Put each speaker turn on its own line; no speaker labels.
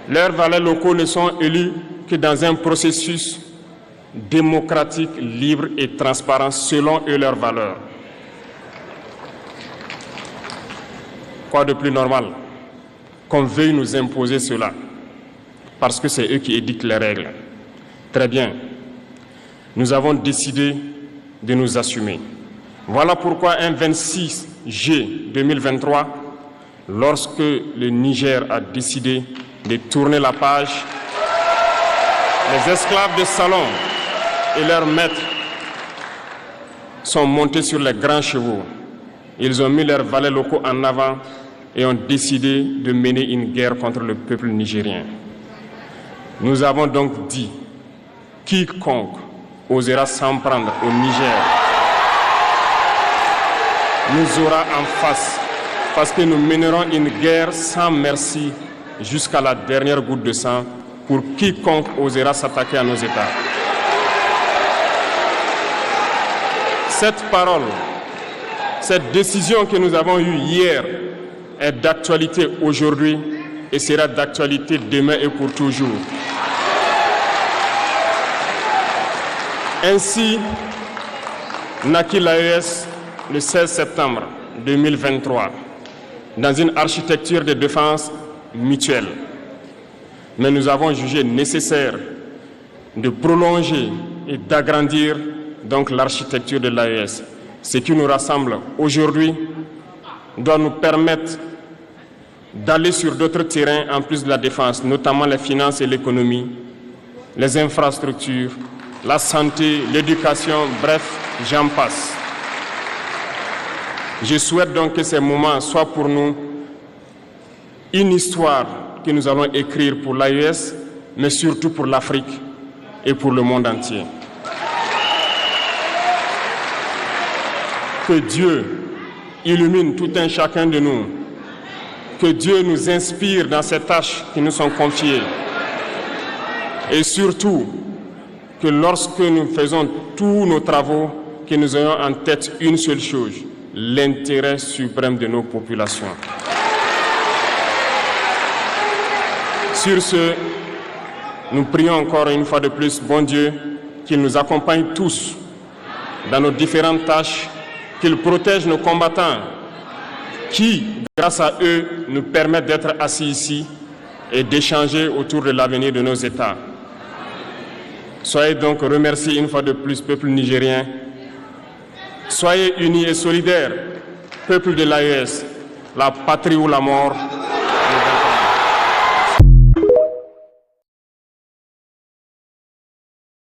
Leurs valets locaux ne sont élus que dans un processus démocratique, libre et transparent selon eux leurs valeurs. Quoi de plus normal qu'on veuille nous imposer cela, parce que c'est eux qui édictent les règles. Très bien. Nous avons décidé de nous assumer. Voilà pourquoi un 26 juillet 2023, lorsque le Niger a décidé de tourner la page, les esclaves de salon et leurs maîtres sont montés sur les grands chevaux. Ils ont mis leurs valets locaux en avant et ont décidé de mener une guerre contre le peuple nigérien. Nous avons donc dit, quiconque osera s'en prendre au Niger nous aura en face, parce que nous mènerons une guerre sans merci jusqu'à la dernière goutte de sang pour quiconque osera s'attaquer à nos États. Cette parole, cette décision que nous avons eue hier est d'actualité aujourd'hui et sera d'actualité demain et pour toujours. Ainsi naquit l'AES le 16 septembre 2023 dans une architecture de défense mutuelle. Mais nous avons jugé nécessaire de prolonger et d'agrandir donc l'architecture de l'AES. Ce qui nous rassemble aujourd'hui doit nous permettre d'aller sur d'autres terrains en plus de la défense, notamment les finances et l'économie, les infrastructures, la santé, l'éducation, bref, j'en passe. Je souhaite donc que ces moments soient pour nous une histoire que nous allons écrire pour l'AES, mais surtout pour l'Afrique et pour le monde entier. Que Dieu illumine tout un chacun de nous, que Dieu nous inspire dans ces tâches qui nous sont confiées, et surtout que lorsque nous faisons tous nos travaux, que nous ayons en tête une seule chose, l'intérêt suprême de nos populations. Sur ce, nous prions encore une fois de plus, bon Dieu, qu'il nous accompagne tous dans nos différentes tâches, qu'il protège nos combattants qui, grâce à eux, nous permettent d'être assis ici et d'échanger autour de l'avenir de nos États. Soyez donc remerciés une fois de plus, peuple nigérien. Soyez unis et solidaires, peuple de l'AES, la patrie ou la mort.